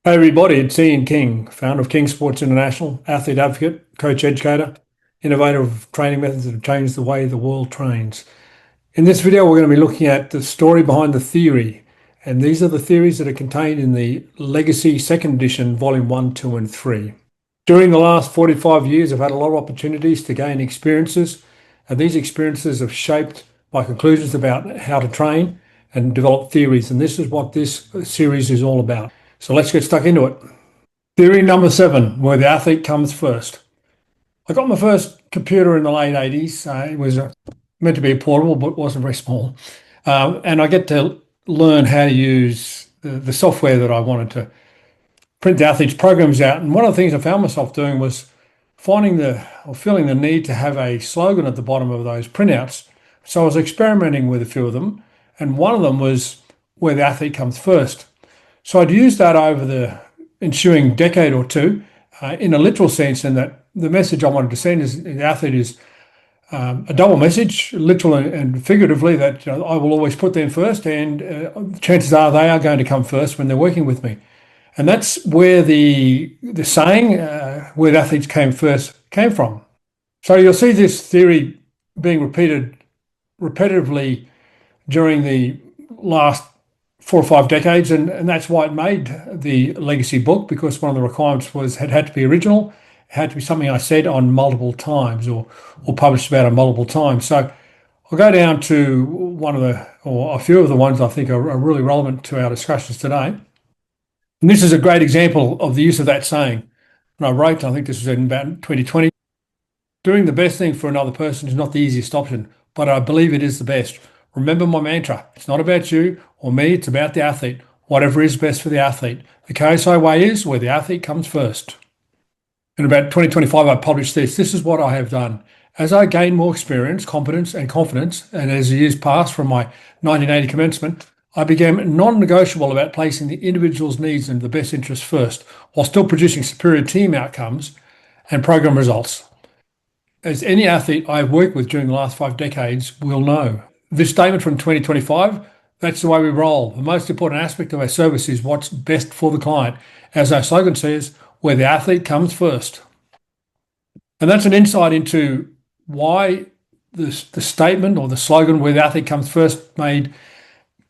Hey everybody, it's Ian King, founder of King Sports International, athlete advocate, coach educator, innovator of training methods that have changed the way the world trains. In this video, we're going to be looking at the story behind the theory. And these are the theories that are contained in the Legacy 2nd edition, volume 1, 2, and 3. During the last 45 years, I've had a lot of opportunities to gain experiences, and these experiences have shaped my conclusions about how to train and develop theories. And this is what this series is all about. So let's get stuck into it. Theory number 7, where the athlete comes first. I got my first computer in the late 80s. It was meant to be portable, but wasn't very small. And I get to learn how to use the software that I wanted to print the athletes' programs out. And one of the things I found myself doing was feeling the need to have a slogan at the bottom of those printouts. So I was experimenting with a few of them, and one of them was where the athlete comes first. So I'd use that over the ensuing decade or two in a literal sense, and that the message I wanted to send is the athlete is a double message, literal and figuratively, that I will always put them first, and chances are they are going to come first when they're working with me. And that's where the saying, where the athletes came first, came from. So you'll see this theory being repeated repetitively during the last 4 or 5 decades, and that's why it made the legacy book, because one of the requirements was it had to be original, it had to be something I said on multiple times or published about on multiple times. So I'll go down to one of the, or a few of the ones I think are really relevant to our discussions today. And this is a great example of the use of that saying. And I wrote, I think this was in about 2020, doing the best thing for another person is not the easiest option, but I believe it is the best. Remember my mantra. It's not about you or me, it's about the athlete. Whatever is best for the athlete. The KSI way is where the athlete comes first. In about 2025, I published this. This is what I have done. As I gain more experience, competence, and confidence, and as the years passed from my 1980 commencement, I became non-negotiable about placing the individual's needs and the best interest first, while still producing superior team outcomes and program results. As any athlete I've worked with during the last 5 decades will know. This statement from 2025, that's the way we roll. The most important aspect of our service is what's best for the client. As our slogan says, where the athlete comes first. And that's an insight into why the statement or the slogan where the athlete comes first made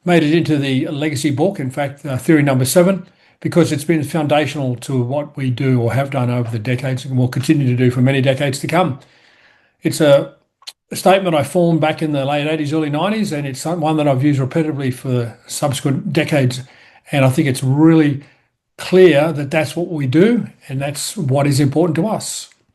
it into the legacy book, in fact, theory number 7, because it's been foundational to what we do or have done over the decades and will continue to do for many decades to come. It's a statement I formed back in the late 80s, early 90s, and it's one that I've used repetitively for subsequent decades. And I think it's really clear that that's what we do, and that's what is important to us.